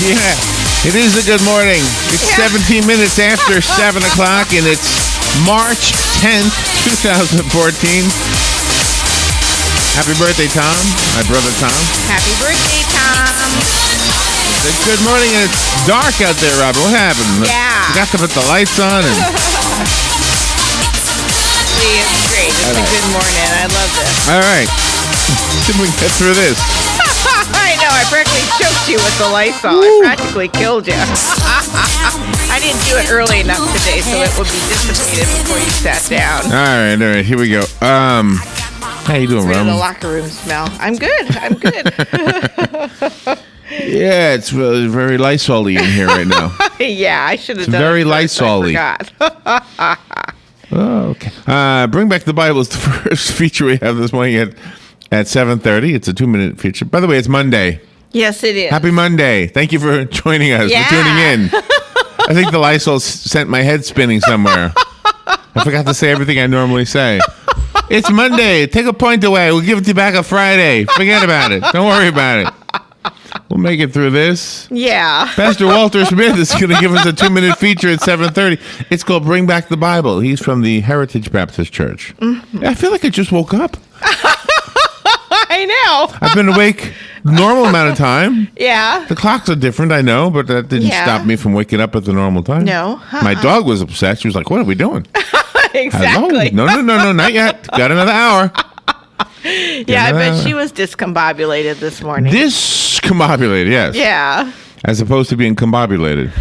Yeah, it is a good morning. It's 17 minutes after 7 o'clock, and it's March 10th, 2014. Happy birthday, Tom. My brother, Tom. Happy birthday, Tom. It's good morning, and it's dark out there, Robert. What happened? Yeah. You got to put the lights on. And... See, it's great. It's a good morning. I love this. All right. See if we can get through this. I know. I practically choked you with the Lysol. I practically killed you. I didn't do it early enough today, so it would be dissipated before you sat down. All right. Here we go. How you doing, Rob? The locker room smell. I'm good. Yeah, it's very Lysol-y in here right now. Yeah, I should have done very it first. Lysol-y. I forgot. Oh, okay. Bring Back the Bible is the first feature we have this morning at 7:30. It's a 2-minute feature. By the way, it's Monday. Yes, it is. Happy Monday. Thank you for joining us, for tuning in. I think the Lysol sent my head spinning somewhere. I forgot to say everything I normally say. It's Monday. Take a point away. We'll give it to you back on Friday. Forget about it. Don't worry about it. We'll make it through this. Yeah. Pastor Walter Smith is going to give us a 2-minute feature at 7:30. It's called Bring Back the Bible. He's from the Heritage Baptist Church. Mm-hmm. I feel like I just woke up. I know. I've been awake the normal amount of time. Yeah. The clocks are different, I know, but that didn't stop me from waking up at the normal time. No. My dog was upset. She was like, "What are we doing?" Exactly. Hello? No, not yet. Got another hour. Yeah, I bet she was discombobulated this morning. Discombobulated, yes. Yeah. As opposed to being combobulated.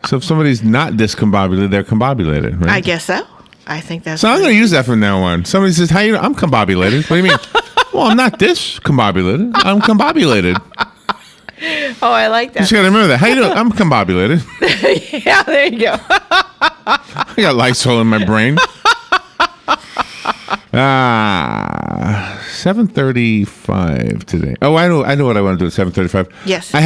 So if somebody's not discombobulated, they're combobulated, right? I guess so. I think that's... So I'm going to use that from now on. Somebody says, "How you know?" "I'm combobulated." "What do you mean?" "Well, I'm not discombobulated. I'm combobulated." Oh, I like that. You just got to remember that. "How you doing?" "I'm combobulated." Yeah, there you go. I got Lysol in my brain. 7:35 today. Oh, I know what I want to do at 7:35. Yes. I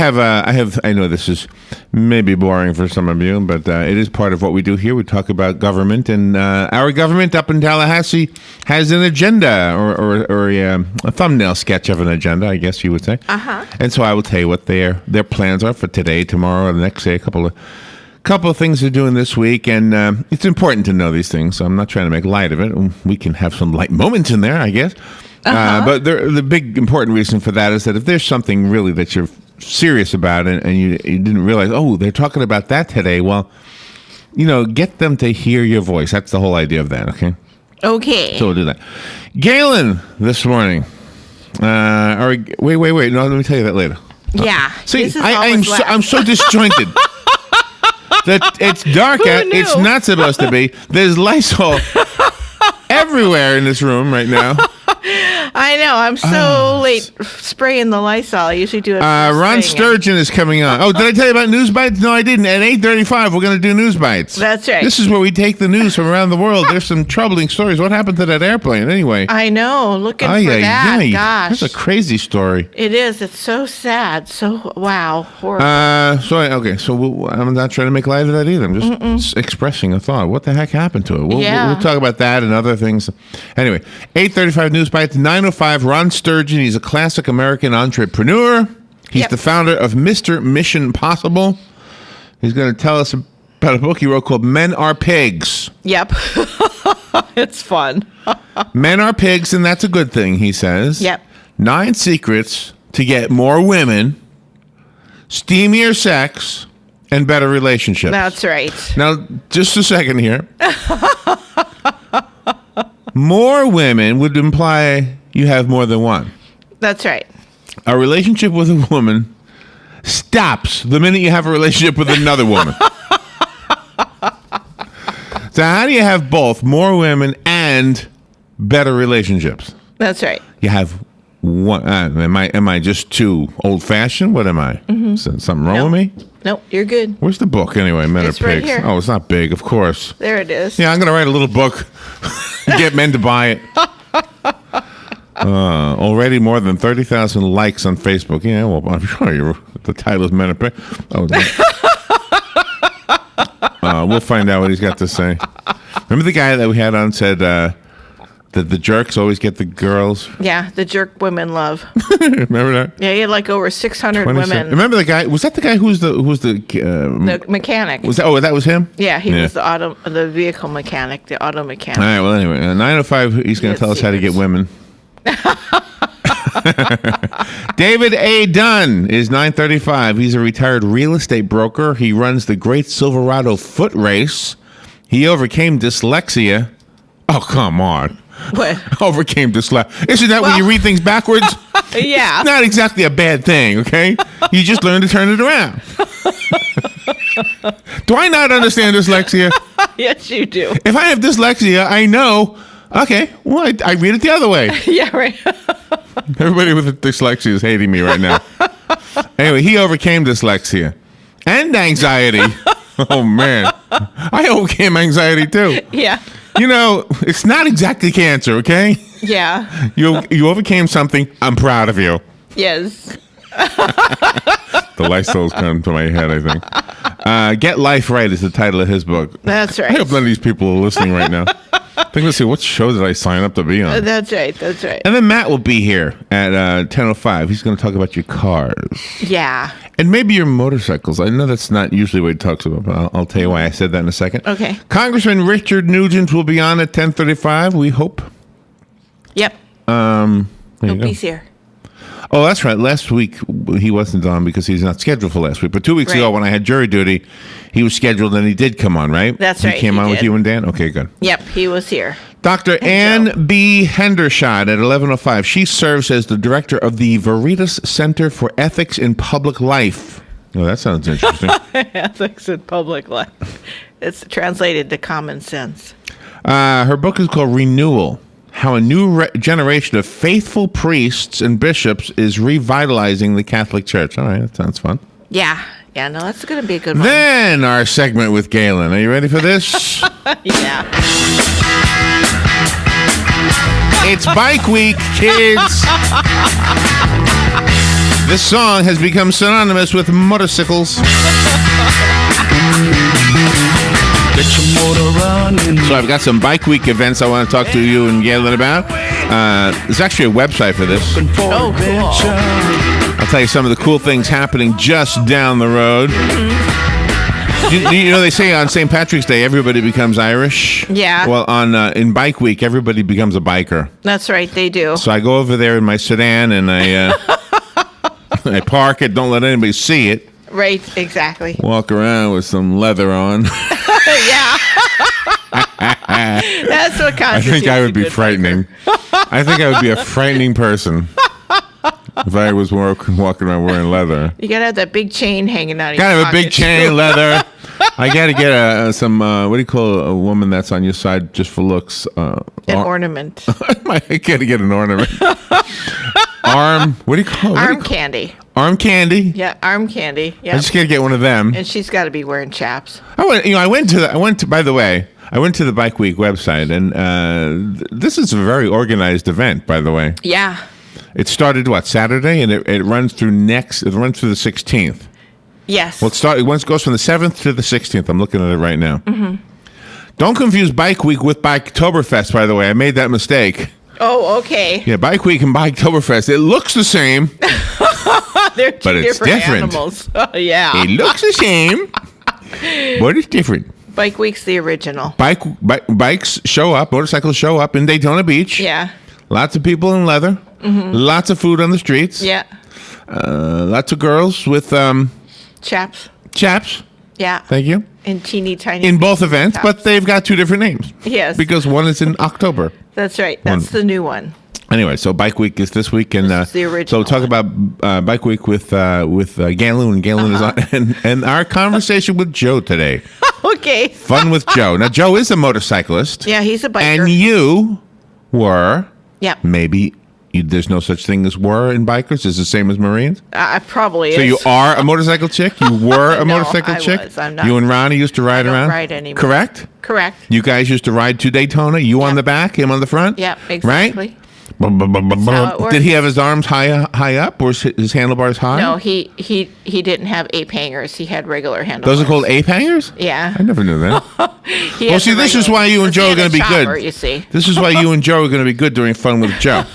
know this is maybe boring for some of you, but it is part of what we do here. We talk about government, and our government up in Tallahassee has an agenda, or a thumbnail sketch of an agenda, I guess you would say. Uh-huh. And so I will tell you what their plans are for today, tomorrow, or the next day, a couple of things they're doing this week, and it's important to know these things, so I'm not trying to make light of it. We can have some light moments in there, I guess. But the big important reason for that is that if there's something really that you're serious about and you didn't realize, oh, they're talking about that today, well, get them to hear your voice. That's the whole idea of that, okay? Okay. So we'll do that. Galen, this morning. Wait. No, let me tell you that later. Yeah. See, I'm so disjointed. That it's dark out. Who knew? It's not supposed to be. There's Lysol everywhere in this room right now. I know. I'm so late spraying the Lysol. I usually do it. Ron Sturgeon is coming on. Oh, did I tell you about News Bites? No, I didn't. At 8:35, we're going to do News Bites. That's right. This is where we take the news from around the world. There's some troubling stories. What happened to that airplane anyway? I know. Looking for that. Gosh. That's a crazy story. It is. It's so sad. So, wow. Horrible. So I'm not trying to make light of that either. I'm just expressing a thought. What the heck happened to it? We'll talk about that and other things. Anyway, 8:35 News Bites, 9:05 Ron Sturgeon. He's a classic American entrepreneur. He's the founder of Mr. Mission Possible. He's going to tell us about a book he wrote called Men Are Pigs. Yep. It's fun. Men are pigs, and that's a good thing, he says. Yep. 9 secrets to get more women, steamier sex, and better relationships. That's right. Now, just a second here. More women would imply you have more than one. That's right. A relationship with a woman stops the minute you have a relationship with another woman. So how do you have both, more women and better relationships? That's right. You have one. Am I just too old-fashioned? What am I? Mm-hmm. Something wrong with me? Nope, you're good. Where's the book anyway? Men It's Are right Pigs. here. Oh, it's not big, of course. There it is. Yeah, I'm going to write a little book. Get men to buy it. Already more than 30,000 likes on Facebook. Yeah, well, I'm sure the title is Men Are Pigs. Oh, we'll find out what he's got to say. Remember the guy that we had on said, The jerks always get the girls. Yeah, the jerk women love. Remember that? Yeah, he had like over 600 women. Remember the guy? Was that the guy who was the The mechanic. Was that? Oh, that was him. Yeah, he was the vehicle mechanic, the auto mechanic. All right. Well, anyway, 9:05. He's going to tell us how to get women. David A. Dunn is 9:35. He's a retired real estate broker. He runs the Great Silverado Foot Race. He overcame dyslexia. Oh, come on. What? Overcame dyslexia. Isn't that when you read things backwards? Yeah. Not exactly a bad thing, okay? You just learn to turn it around. Do I not understand dyslexia? Yes, you do. If I have dyslexia, I know. Okay, well, I read it the other way. Yeah, right. Everybody with dyslexia is hating me right now. Anyway, he overcame dyslexia and anxiety. Oh, man. I overcame anxiety, too. Yeah. You know, it's not exactly cancer, okay? Yeah. You overcame something. I'm proud of you. Yes. The Lysol's come to my head, I think. Get Life Right is the title of his book. That's right. I hope none of these people are listening right now. I think, let's see, what show did I sign up to be on? That's right. That's right. And then Matt will be here at 10:05. He's going to talk about your cars. Yeah. And maybe your motorcycles. I know that's not usually what he talks about, but I'll tell you why I said that in a second. Okay. Congressman Richard Nugent will be on at 10:35, we hope. Yep. There you Hope go. he's here. Oh, that's right. Last week, he wasn't on because he's not scheduled for last week. But 2 weeks ago, when I had jury duty, he was scheduled and he did come on, right? That's right, He came he on with did. you and Dan? Okay, good. Yep, he was here. Dr. Ann B. Hendershot at 11:05. She serves as the director of the Veritas Center for Ethics in Public Life. Oh, that sounds interesting. Ethics in public life. It's translated to common sense. Her book is called Renewal: How a New Generation of Faithful Priests and Bishops is Revitalizing the Catholic Church. All right, that sounds fun. Yeah. Yeah, no, that's going to be a good one. Then our segment with Galen. Are you ready for this? Yeah. It's Bike Week, kids. This song has become synonymous with motorcycles. So I've got some Bike Week events I want to talk to you and Galen about. There's actually a website for this. Oh, cool. I'll tell you some of the cool things happening just down the road. You know, they say on St. Patrick's Day, everybody becomes Irish. Yeah. Well, in Bike Week, everybody becomes a biker. That's right, they do. So I go over there in my sedan and I I park it, don't let anybody see it. Right, exactly. Walk around with some leather on. Yeah. That's what I constitutes think I a would be good frightening. I think I would be a frightening person if I was walking around wearing leather. You gotta have that big chain hanging out of Gotta your have a big pocket, chain, too. leather. I gotta get some, what do you call a woman that's on your side just for looks? An ornament. I gotta get an ornament. What do you call it? Arm candy. Arm candy? Yeah, arm candy. I Yeah. just gotta get one of them. And she's got to be wearing chaps. I went to the Bike Week website, and this is a very organized event, by the way. Yeah. It started Saturday, and it runs through the 16th. Yes. Well, it goes from the 7th to the 16th. I'm looking at it right now. Mm-hmm. Don't confuse Bike Week with Biketoberfest, by the way. I made that mistake. Oh, okay. Yeah, Bike Week and Biketoberfest. It looks the same. They're two But it's different different. animals. Oh, yeah. It looks the same, but it's different. Bike Week's the original. Bikes show up, motorcycles show up in Daytona Beach. Yeah. Lots of people in leather. Mm-hmm. Lots of food on the streets. Yeah. Lots of girls with Chaps. chaps. Yeah. Thank you. And teeny tiny. In both events, chaps. but they've got two different names. Yes. Because one is in October. That's right. That's the new one. Anyway, so Bike Week is this week, and This is the original so talk about Bike Week with Galen. Galen is on, and our conversation with Joe today. Okay. Fun with Joe. Now, Joe is a motorcyclist. Yeah, he's a biker. And you were. Yeah. Maybe there's no such thing as were in bikers. It's the same as Marines. Probably So is. you are a motorcycle chick? You were a No, motorcycle I chick? was. I'm not. You and Ronnie used to ride don't around? ride anymore. Correct? Correct. You guys used to ride to Daytona? You on Yep. the back, him on the front? Yeah, exactly. Right? how it works. Did he have his arms high up, or his handlebars high? No, he didn't have ape hangers. He had regular handlebars. Those are called ape hangers? Yeah. I never knew that. He Well, had see, the this is regular- why you and was Joe he are in going to a be chopper, good. You see. This is why you and Joe are going to be good during Fun with Joe.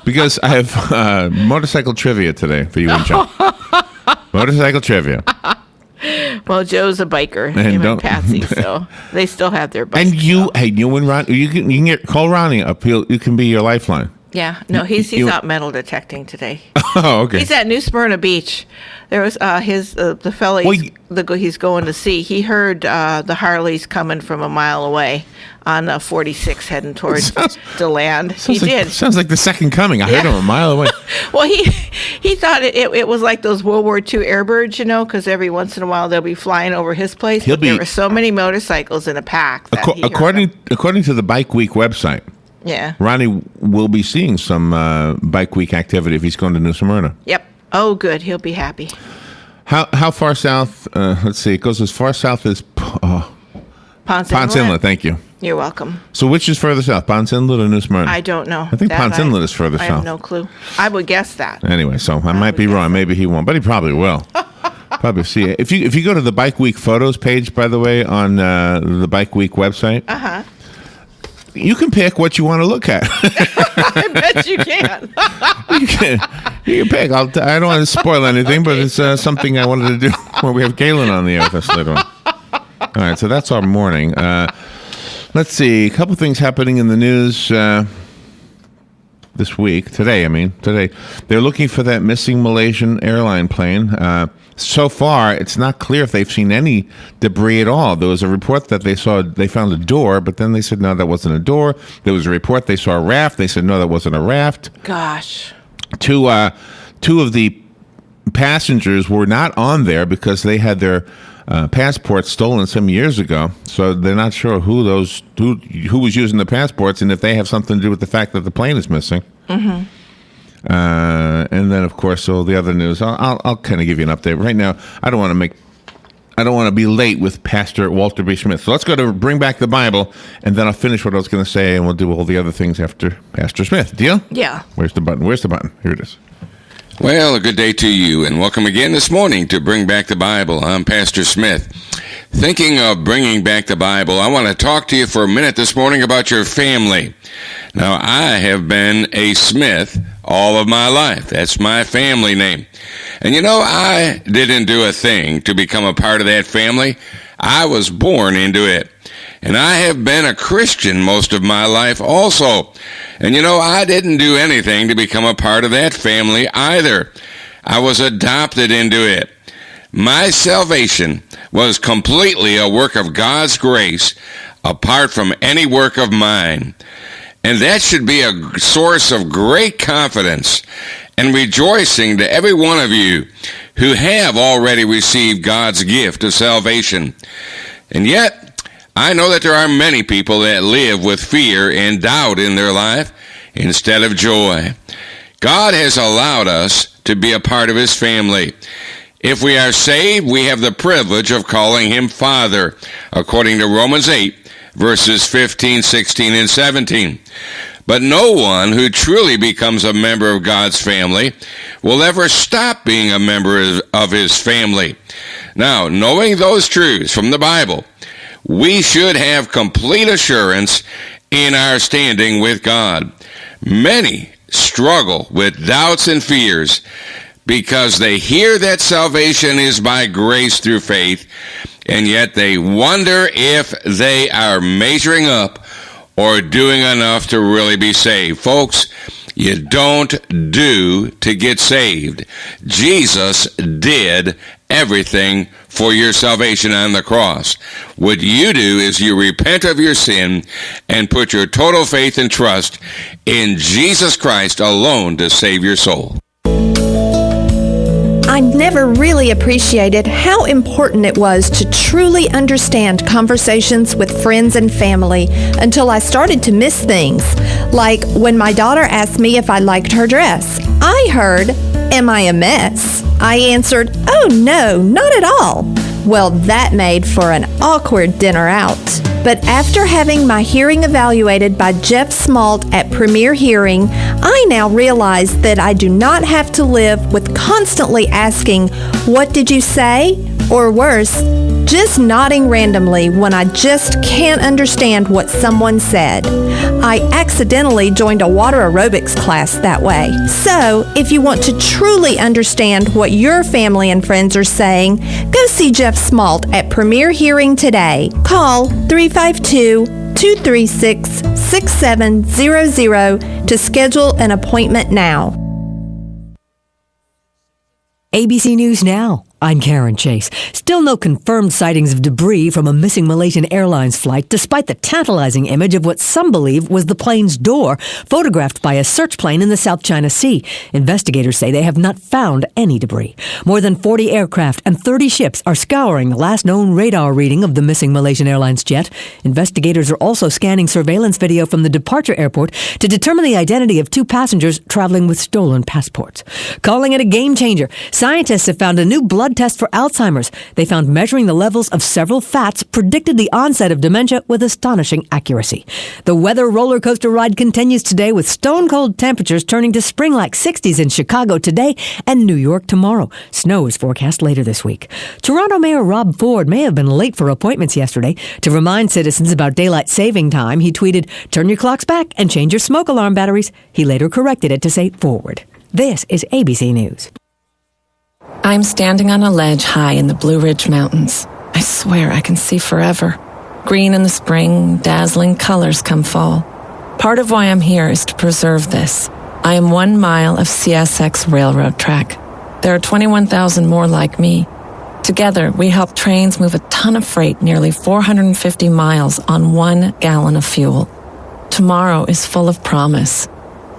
Because I have motorcycle trivia today for you and Joe. Motorcycle trivia. Well, Joe's a biker, him and Patsy, so they still have their bikes. And you and Ron, you can call Ronnie up. You can be your lifeline. Yeah, no, he's out metal detecting today. Oh, okay. He's at New Smyrna Beach. There was the fella he's going to see. He heard the Harleys coming from a mile away on 46 heading towards the land. He did. Sounds like the second coming. I heard him a mile away. Well, he thought it was like those World War II airbirds, because every once in a while they'll be flying over his place. There were so many motorcycles in a pack. That According to the Bike Week website, yeah, Ronnie will be seeing some Bike Week activity if he's going to New Smyrna. Yep. Oh, good. He'll be happy. How far south? Let's see. It goes as far south as Ponce Inlet. Thank you. You're welcome. So which is further south, Ponce Inlet or New Smyrna? I don't know. I think Ponce Inlet is further south. I have no clue. I would guess that. Anyway, so I might be wrong. Maybe he won't, but he probably will. Probably see it. If you go to the Bike Week photos page, by the way, on the Bike Week website, you can pick what you want to look at. I bet you can. You can pick. I don't want to spoil anything, but it's something I wanted to do when we have Galen on the air with us later on. All right, so that's our morning. Let's see. A couple things happening in the news this week. Today. They're looking for that missing Malaysian airline plane. So far, it's not clear if they've seen any debris at all. There was a report that they found a door, but then they said, no, that wasn't a door. There was a report they saw a raft. They said, no, that wasn't a raft. Gosh. Two of the passengers were not on there because they had their passports stolen some years ago. So they're not sure who was using the passports and if they have something to do with the fact that the plane is missing. Mm-hmm. And then, of course, all the other news. I'll kind of give you an update right now. I don't want to be late with Pastor Walter B. Smith. So let's go to Bring Back the Bible, and then I'll finish what I was going to say, and we'll do all the other things after Pastor Smith. Deal? Yeah. Where's the button? Here it is. Well, a good day to you, and welcome again this morning to Bring Back the Bible. I'm Pastor Smith. Thinking of bringing back the Bible, I want to talk to you for a minute this morning about your family. Now, I have been a Smith all of my life. That's my family name. And I didn't do a thing to become a part of that family. I was born into it. And I have been a Christian most of my life also. And I didn't do anything to become a part of that family either. I was adopted into it. My salvation was completely a work of God's grace, apart from any work of mine. And that should be a source of great confidence and rejoicing to every one of you who have already received God's gift of salvation. And yet, I know that there are many people that live with fear and doubt in their life instead of joy. God has allowed us to be a part of His family. If we are saved, we have the privilege of calling Him Father, according to Romans 8, verses 15, 16, and 17. But no one who truly becomes a member of God's family will ever stop being a member of His family. Now, knowing those truths from the Bible, we should have complete assurance in our standing with God. Many struggle with doubts and fears because they hear that salvation is by grace through faith, and yet they wonder if they are measuring up or doing enough to really be saved. Folks, you don't do to get saved. Jesus did everything for your salvation on the cross. What you do is you repent of your sin and put your total faith and trust in Jesus Christ alone to save your soul. I never really appreciated how important it was to truly understand conversations with friends and family until I started to miss things. Like when my daughter asked me if I liked her dress. I heard, "Am I a mess?" I answered, "Oh no, not at all." Well, that made for an awkward dinner out. But after having my hearing evaluated by Jeff Smalt at Premier Hearing, I now realize that I do not have to live with constantly asking, "What did you say?" Or worse, just nodding randomly when I just can't understand what someone said. I accidentally joined a water aerobics class that way. So, if you want to truly understand what your family and friends are saying, go see Jeff Smalt at Premier Hearing today. Call 352-236-6700 to schedule an appointment now. ABC News Now. I'm Karen Chase. Still no confirmed sightings of debris from a missing Malaysian Airlines flight, despite the tantalizing image of what some believe was the plane's door, photographed by a search plane in the South China Sea. Investigators say they have not found any debris. More than 40 aircraft and 30 ships are scouring the last known radar reading of the missing Malaysian Airlines jet. Investigators are also scanning surveillance video from the departure airport to determine the identity of 2 passengers traveling with stolen passports. Calling it a game changer, scientists have found a new blood test for Alzheimer's. They found measuring the levels of several fats predicted the onset of dementia with astonishing accuracy. The weather roller coaster ride continues today with stone-cold temperatures turning to spring-like 60s in Chicago today and New York tomorrow. Snow is forecast later this week. Toronto Mayor Rob Ford may have been late for appointments yesterday. To remind citizens about daylight saving time, he tweeted, "Turn your clocks back and change your smoke alarm batteries." He later corrected it to say forward. This is ABC News. I'm standing on a ledge high in the Blue Ridge Mountains. I swear I can see forever. Green in the spring, dazzling colors come fall. Part of why I'm here is to preserve this. I am 1 mile of CSX railroad track. There are 21,000 more like me. Together, we help trains move a ton of freight nearly 450 miles on 1 gallon of fuel. Tomorrow is full of promise.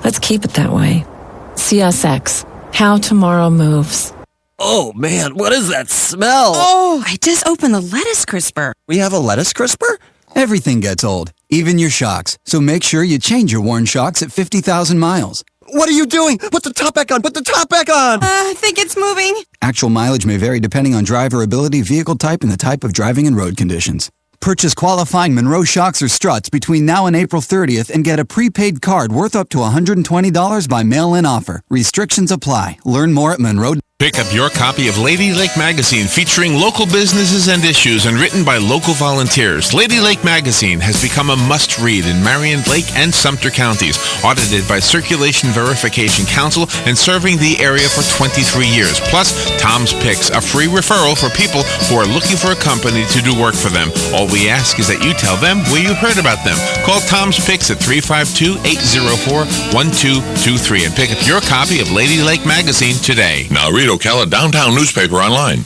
Let's keep it that way. CSX, how tomorrow moves. Oh man, what is that smell? Oh, I just opened the lettuce crisper. We have a lettuce crisper? Everything gets old, even your shocks. So make sure you change your worn shocks at 50,000 miles. What are you doing? Put the top back on! Put the top back on! I think it's moving. Actual mileage may vary depending on driver ability, vehicle type, and the type of driving and road conditions. Purchase qualifying Monroe shocks or struts between now and April 30th and get a prepaid card worth up to $120 by mail-in offer. Restrictions apply. Learn more at Monroe. Pick up your copy of Lady Lake Magazine featuring local businesses and issues and written by local volunteers. Lady Lake Magazine has become a must-read in Marion, Lake, and Sumter counties, audited by Circulation Verification Council and serving the area for 23 years. Plus, Tom's Picks, a free referral for people who are looking for a company to do work for them. All we ask is that you tell them where you heard about them. Call Tom's Picks at 352-804-1223 and pick up your copy of Lady Lake Magazine today. Now read Ocala Downtown newspaper online.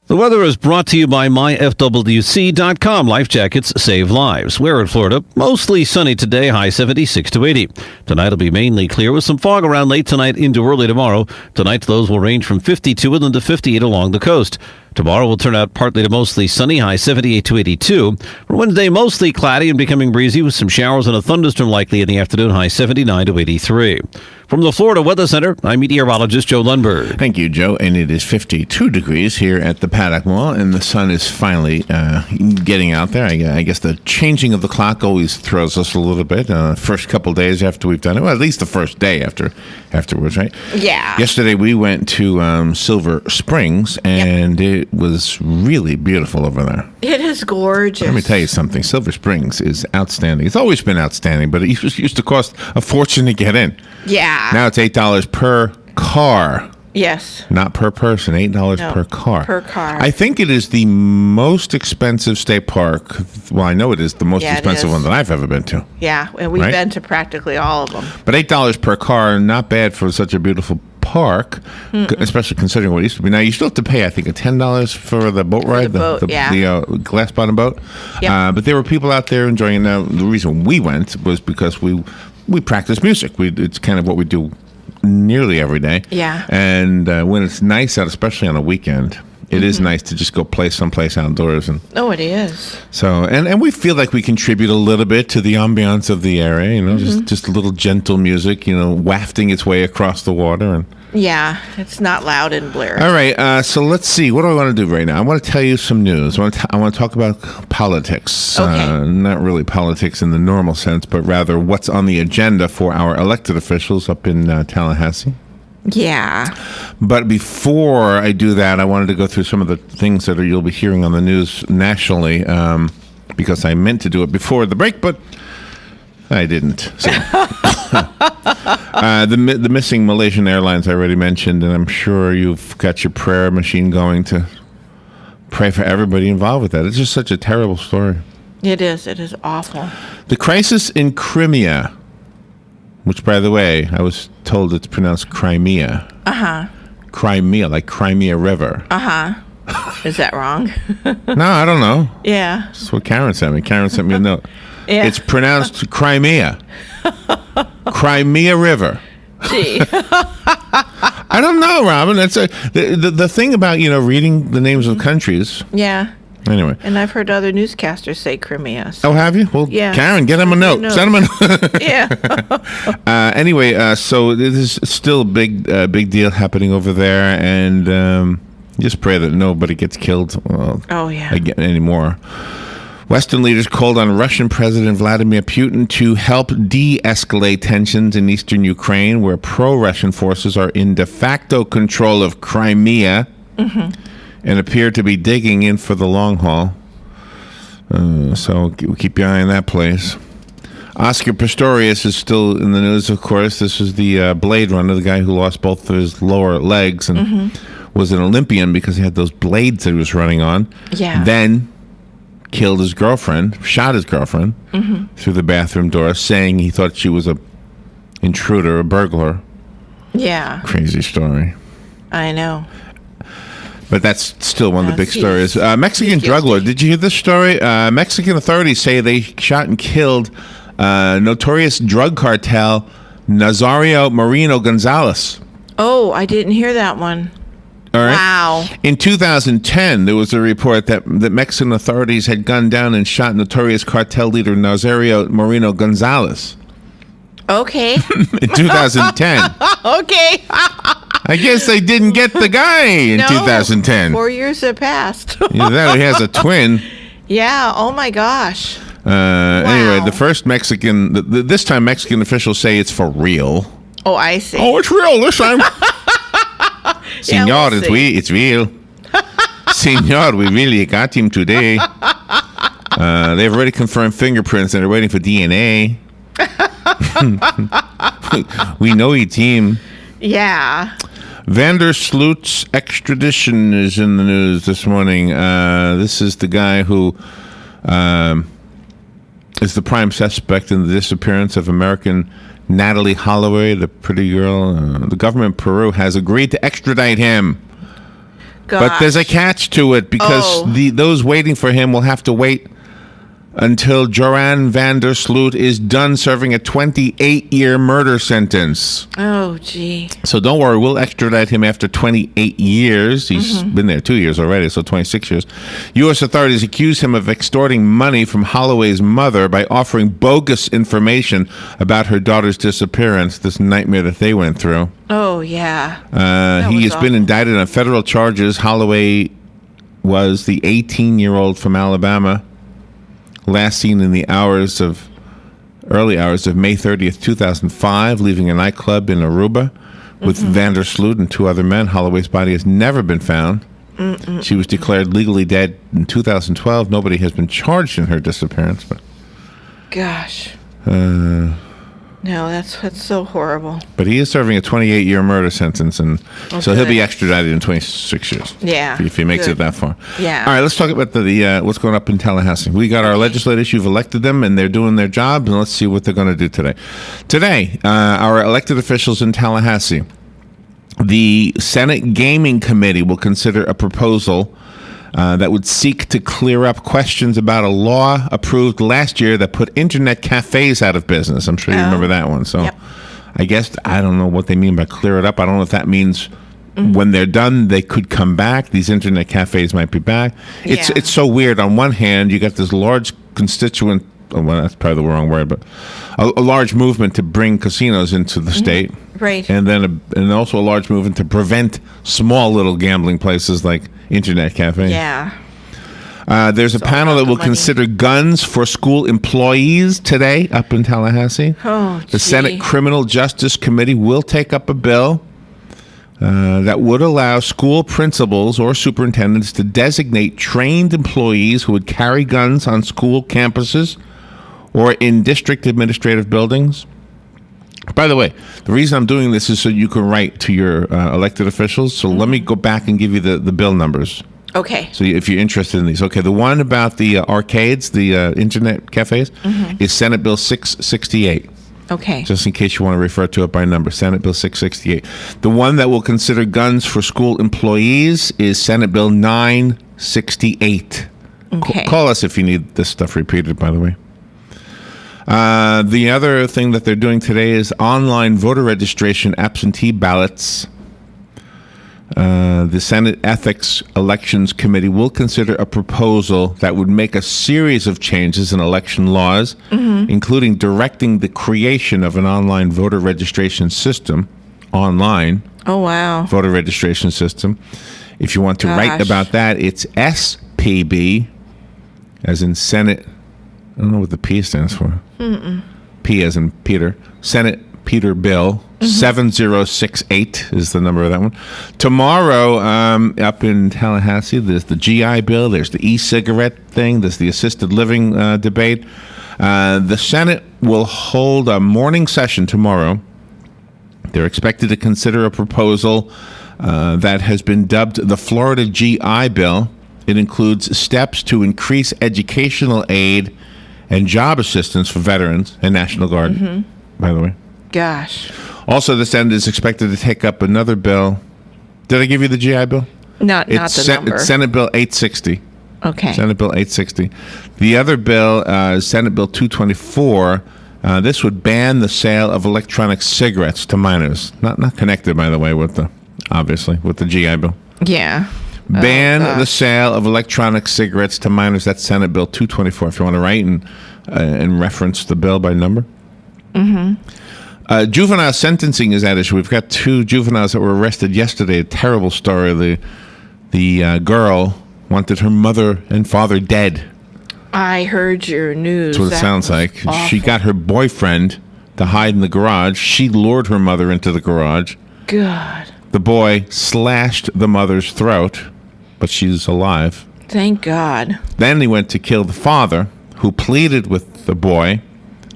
The weather is brought to you by myfwc.com. Life jackets save lives. We're in Florida. Mostly sunny today, high 76 to 80. Tonight will be mainly clear with some fog around late tonight into early tomorrow. Tonight, those will range from 52 inland to 58 along the coast. Tomorrow will turn out partly to mostly sunny, high 78 to 82. For Wednesday, mostly cloudy and becoming breezy with some showers and a thunderstorm likely in the afternoon, high 79 to 83. From the Florida Weather Center, I'm meteorologist Joe Lundberg. Thank you, Joe. And it is 52 degrees here at the Paddock Mall, and the sun is finally getting out there. I guess the changing of the clock always throws us a little bit. First couple days after we've done it, well, at least the first day afterwards, right? Yeah. Yesterday we went to Silver Springs, and it was really beautiful over there. It is gorgeous. Let me tell you something. Silver Springs is outstanding. It's always been outstanding, but it used to cost a fortune to get in. Yeah. Now it's $8 per car. Yes. Not per person, $8 per car. Per car. I think it is the most expensive state park. Well, I know it is the most expensive one that I've ever been to. Yeah, and we've been to practically all of them. But $8 per car, not bad for such a beautiful park, especially considering what it used to be. Now, you still have to pay, I think, $10 for the boat ride, the glass bottom boat. Yep. But there were people out there enjoying it. Now, the reason we went was because we practice music. It's kind of what we do nearly every day. Yeah. And when it's nice out, especially on a weekend, it is nice to just go play someplace outdoors. And oh, it is. So, and we feel like we contribute a little bit to the ambiance of the area, just a little gentle music, wafting its way across the water. And Yeah, it's not loud and blaring. All right, so let's see. What do I want to do right now? I want to tell you some news. I want to talk about politics. Okay. Not really politics in the normal sense, but rather what's on the agenda for our elected officials up in Tallahassee. Yeah. But before I do that, I wanted to go through some of the things that you'll be hearing on the news nationally, because I meant to do it before the break, but I didn't. So. The missing Malaysian Airlines I already mentioned, and I'm sure you've got your prayer machine going to pray for everybody involved with that. It's just such a terrible story. It is. It is awful. The crisis in Crimea, which, by the way, I was told it's pronounced Crimea. Uh-huh. Crimea, like Crimea River. Uh-huh. Is that wrong? No, I don't know. Yeah. That's what Karen sent me. Karen sent me a note. Yeah. It's pronounced Crimea. Crimea River. Gee. I don't know, Robin. That's the thing about, reading the names of countries. Yeah. Anyway. And I've heard other newscasters say Crimea. So. Oh, have you? Well, yeah. Karen, get him a note. Send him a note. Yeah. Anyway, so this is still a big deal happening over there, and just pray that nobody gets killed. Again anymore. Western leaders called on Russian President Vladimir Putin to help de-escalate tensions in eastern Ukraine, where pro-Russian forces are in de facto control of Crimea and appear to be digging in for the long haul. So keep your eye on that place. Oscar Pistorius is still in the news, of course. This is the Blade Runner, the guy who lost both of his lower legs and was an Olympian because he had those blades that he was running on. Yeah. Then killed his girlfriend, shot his girlfriend through the bathroom door, saying he thought she was a intruder, a burglar. Yeah. Crazy story. I know. But that's still one of the big stories. Mexican drug lord. Did you hear this story? Mexican authorities say they shot and killed notorious drug cartel Nazario Moreno Gonzalez. Oh, I didn't hear that one. All right. Wow. In 2010, there was a report that Mexican authorities had gunned down and shot notorious cartel leader Nazario Moreno Gonzalez. Okay. In 2010. Okay. I guess they didn't get the guy in 2010. 4 years have passed. Either that or he has a twin. Yeah. Oh, my gosh. Anyway, the first Mexican, this time Mexican officials say it's for real. Oh, I see. Oh, it's real this time. Senor, it's real. Senor, we really got him today. They've already confirmed fingerprints and they're waiting for DNA. We know it's him. Yeah. Vander Sloot's extradition is in the news this morning. This is the guy who is the prime suspect in the disappearance of American Natalie Holloway, the pretty girl. The government of Peru has agreed to extradite him. Gosh. But there's a catch to it because those waiting for him will have to wait until Joran Vander Sloot is done serving a 28-year murder sentence. Oh, gee. So don't worry, we'll extradite him after 28 years. He's been there 2 years already, so 26 years. U.S. authorities accuse him of extorting money from Holloway's mother by offering bogus information about her daughter's disappearance, this nightmare that they went through. Oh, yeah. He has been indicted on federal charges. Holloway was the 18-year-old from Alabama, last seen in the early hours of May 30th, 2005, leaving a nightclub in Aruba with Vander Sloot and two other men. Holloway's body has never been found. She was declared legally dead in 2012. Nobody has been charged in her disappearance. But gosh. No, that's so horrible. But he is serving a 28-year murder sentence, and so he'll be extradited in 26 years. Yeah. If he makes it that far. Yeah. All right, let's talk about the what's going up in Tallahassee. We got our legislators. You've elected them, and they're doing their job, and let's see what they're going to do today. Today, our elected officials in Tallahassee, the Senate Gaming Committee will consider a proposal that would seek to clear up questions about a law approved last year that put internet cafes out of business. I'm sure you remember that one. So I guess I don't know what they mean by clear it up. I don't know if that means when they're done, they could come back. These internet cafes might be back. It's so weird. On one hand, you got this large constituent, well, that's probably the wrong word, but a large movement to bring casinos into the state. Right. And then and also a large movement to prevent small little gambling places like internet cafes. Yeah. There's a panel that will consider guns for school employees today up in Tallahassee. Oh, the Senate Criminal Justice Committee will take up a bill that would allow school principals or superintendents to designate trained employees who would carry guns on school campuses or in district administrative buildings. By the way, the reason I'm doing this is so you can write to your elected officials. So let me go back and give you the bill numbers. Okay. So if you're interested in these. Okay, the one about the arcades, the internet cafes, is Senate Bill 668. Okay. Just in case you want to refer to it by number, Senate Bill 668. The one that will consider guns for school employees is Senate Bill 968. Okay. Call us if you need this stuff repeated, by the way. The other thing that they're doing today is online voter registration absentee ballots. The Senate Ethics Elections Committee will consider a proposal that would make a series of changes in election laws, including directing the creation of an online voter registration system. Online. Oh, wow. Voter registration system. If you want to write about that, it's SPB, as in Senate. I don't know what the P stands for. P as in Peter. Senate Peter Bill 7068 is the number of that one. Tomorrow, up in Tallahassee, there's the GI Bill. There's the e-cigarette thing. There's the assisted living debate. The Senate will hold a morning session tomorrow. They're expected to consider a proposal that has been dubbed the Florida GI Bill. It includes steps to increase educational aid and job assistance for veterans and National Guard, by the way. Gosh. Also, the Senate is expected to take up another bill. Did I give you the GI Bill? Not the number. It's Senate Bill 860. Okay. Senate Bill 860. The other bill is Senate Bill 224. This would ban the sale of electronic cigarettes to minors. Not connected, by the way, with the GI Bill. Yeah. Ban the sale of electronic cigarettes to minors. That's Senate Bill 224. If you want to write and reference the bill by number. Juvenile sentencing is at issue. We've got 2 juveniles that were arrested yesterday. A terrible story. The girl wanted her mother and father dead. I heard your news. That's what it sounds like. Awful. She got her boyfriend to hide in the garage. She lured her mother into the garage. God. The boy slashed the mother's throat, but she's alive. Thank God. Then he went to kill the father, who pleaded with the boy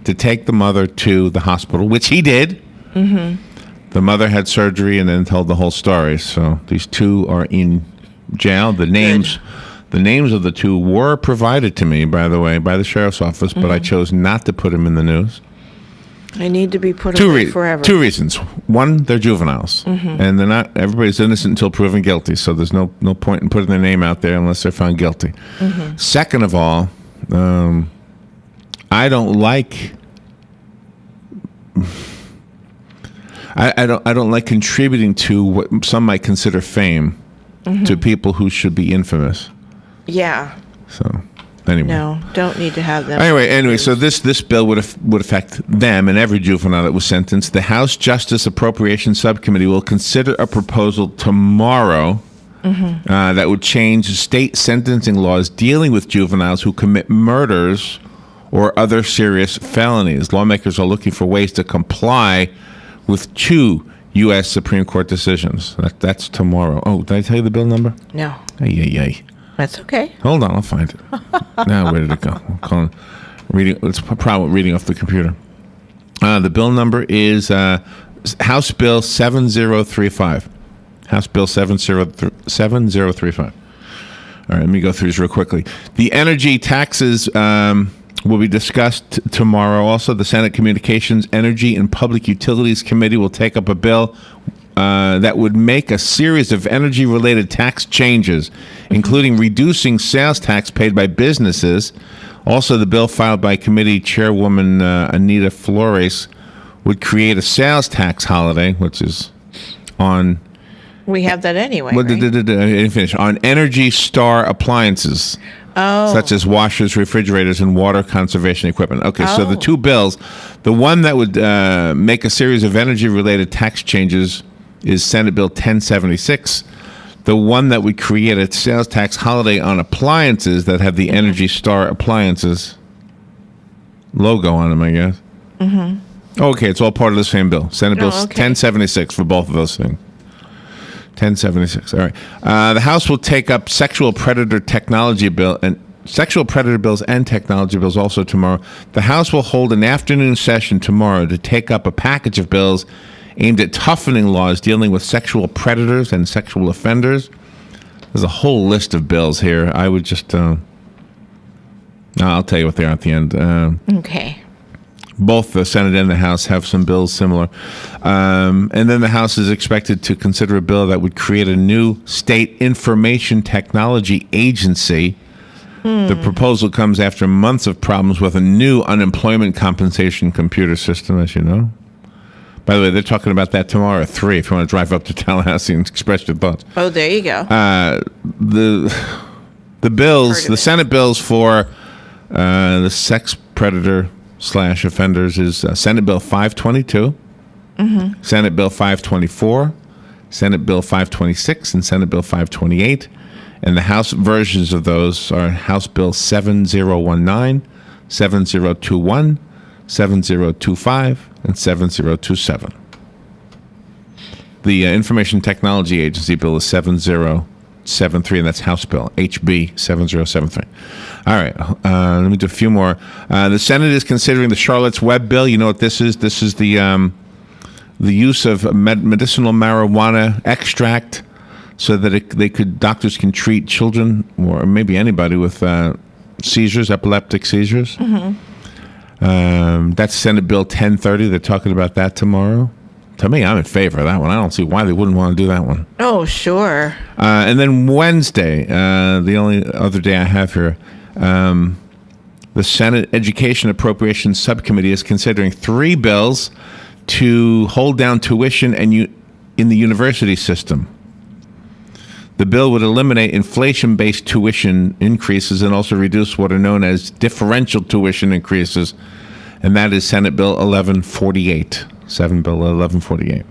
to take the mother to the hospital, which he did. The mother had surgery and then told the whole story. So these 2 are in jail. The names of the 2 were provided to me, by the way, by the sheriff's office, but I chose not to put them in the news. They need to be put away forever. 2 reasons. One, they're juveniles, and they're not. Everybody's innocent until proven guilty. So there's no point in putting their name out there unless they're found guilty. Second of all, I don't like. I don't like contributing to what some might consider fame to people who should be infamous. Yeah. So anyway, no, don't need to have them. Anyway, so this bill would affect them and every juvenile that was sentenced. The House Justice Appropriations Subcommittee will consider a proposal tomorrow that would change state sentencing laws dealing with juveniles who commit murders or other serious felonies. Lawmakers are looking for ways to comply with 2 U.S. Supreme Court decisions. That's tomorrow. Oh, did I tell you the bill number? No. Ay. That's okay. Hold on, I'll find it. Now, where did it go? I'm calling, reading. It's a problem with reading off the computer. The bill number is House Bill 7035. House Bill 7035. All right, let me go through this real quickly. The energy taxes will be discussed tomorrow. Also, the Senate Communications, Energy, and Public Utilities Committee will take up a bill that would make a series of energy-related tax changes, including reducing sales tax paid by businesses. Also, the bill filed by committee chairwoman Anita Flores would create a sales tax holiday, which is on... We have that anyway, I didn't finish. On Energy Star appliances. such as washers, refrigerators, and water conservation equipment. Okay, so the two bills, the one that would make a series of energy-related tax changes is Senate Bill 1076. The one that would create a sales tax holiday on appliances that have the Energy Star appliances logo on them, I guess. Mm-hmm. Okay, it's all part of the same bill. Senate Bill 1076 for both of those things. 1076. All right. The House will take up sexual predator technology bill and sexual predator bills and technology bills also tomorrow. The House will hold an afternoon session tomorrow to take up a package of bills aimed at toughening laws dealing with sexual predators and sexual offenders. There's a whole list of bills here. I would just I'll tell you what they are at the end. Okay. Both the Senate and the House have some bills similar. And then the House is expected to consider a bill that would create a new state information technology agency. The proposal comes after months of problems with a new unemployment compensation computer system, as you know. By the way, they're talking about that tomorrow at 3 if you want to drive up to Tallahassee and express your thoughts. Oh, there you go. The bills, the Senate bills for the sex predator / offenders is Senate Bill 522, Senate Bill 524, Senate Bill 526, and Senate Bill 528. And the House versions of those are House Bill 7019, 7021, 7025, and 7027. The Information Technology Agency bill is 7073, and that's House Bill, HB 7073. All right, let me do a few more. The Senate is considering the Charlotte's Web bill. You know what this is? This is the use of medicinal marijuana extract so that doctors can treat children or maybe anybody with seizures, epileptic seizures. That's Senate Bill 1030. They're talking about that tomorrow. To me, I'm in favor of that one. I don't see why they wouldn't want to do that one. Oh, sure. And then Wednesday, the only other day I have here, the Senate Education Appropriations Subcommittee is considering 3 bills to hold down tuition in the university system. The bill would eliminate inflation-based tuition increases and also reduce what are known as differential tuition increases, and that is Senate Bill 1148. Senate Bill 1148.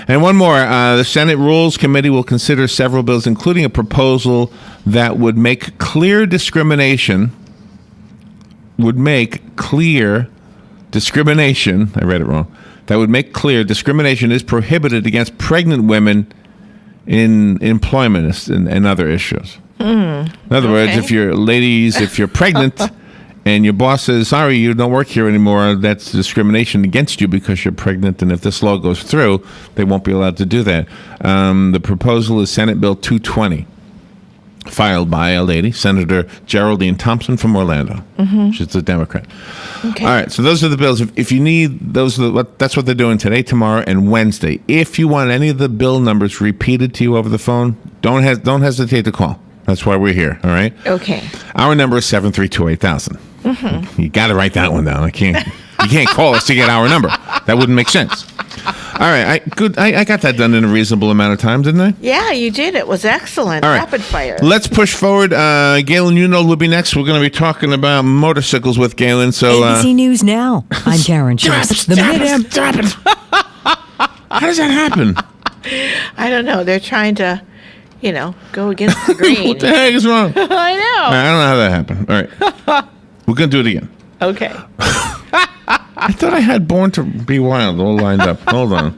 And one more. The Senate Rules Committee will consider several bills, including a proposal that would make clear discrimination. I read it wrong. That would make clear discrimination is prohibited against pregnant women in employment and other issues. In other words, if you're pregnant and your boss says, sorry, you don't work here anymore, that's discrimination against you because you're pregnant, and if this law goes through, they won't be allowed to do that. The proposal is Senate Bill 220, filed by a lady, Senator Geraldine Thompson from Orlando. She's a Democrat. Okay. All right, so those are the bills. If you need those, that's what they're doing today, tomorrow, and Wednesday. If you want any of the bill numbers repeated to you over the phone, don't hesitate to call. That's why we're here. All right. Okay. Our number is 732-8000. You got to write that one down. You can't call us to get our number. That wouldn't make sense. All right, I got that done in a reasonable amount of time, didn't I? Yeah, you did. It was excellent. All right. Rapid fire. Let's push forward. Galen, will be next. We're going to be talking about motorcycles with Galen. So ABC News Now. I'm Karen Chase. Stop it. How does that happen? I don't know. They're trying to, go against the grain. What the heck is wrong? I know. I don't know how that happened. All right. We're going to do it again. Okay. I thought I had Born to Be Wild all lined up. Hold on.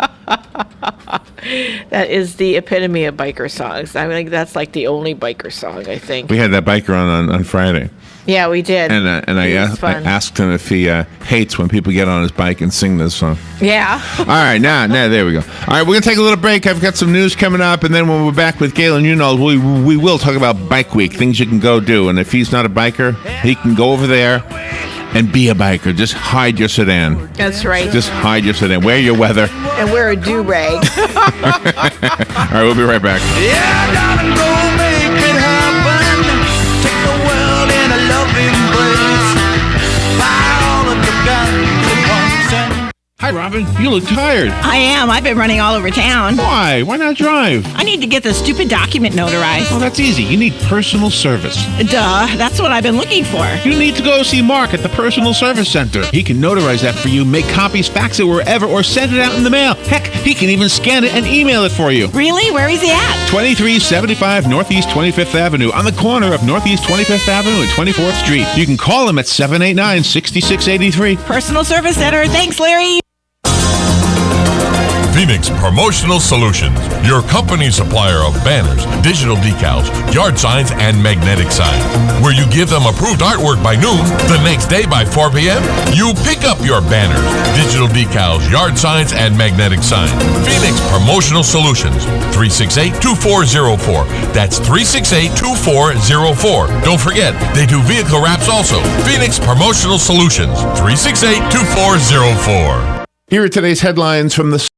That is the epitome of biker songs. I think that's like the only biker song, I think. We had that biker on Friday. Yeah, we did. And I asked him if he hates when people get on his bike and sing this song. Yeah. All right, now there we go. All right, we're going to take a little break. I've got some news coming up, and then when we're back with Galen, we will talk about Bike Week, things you can go do. And if he's not a biker, he can go over there and be a biker. Just hide your sedan. That's right. Just hide your sedan. Wear your weather. And wear a do-rag. All right, we'll be right back. Yeah, darling, go make it happen. Take the world in a loving embrace. Buy all of the guns at once and Hi, Robin. You look tired. I am. I've been running all over town. Why? Why not drive? I need to get this stupid document notarized. Well, that's easy. You need personal service. Duh. That's what I've been looking for. You need to go see Mark at the Personal Service Center. He can notarize that for you, make copies, fax it wherever, or send it out in the mail. Heck, he can even scan it and email it for you. Really? Where is he at? 2375 Northeast 25th Avenue, on the corner of Northeast 25th Avenue and 24th Street. You can call him at 789-6683. Personal Service Center. Thanks, Larry. Phoenix Promotional Solutions, your company supplier of banners, digital decals, yard signs, and magnetic signs. Where you give them approved artwork by noon, the next day by 4 p.m., you pick up your banners, digital decals, yard signs, and magnetic signs. Phoenix Promotional Solutions, 368-2404. That's 368-2404. Don't forget, they do vehicle wraps also. Phoenix Promotional Solutions, 368-2404. Here are today's headlines from the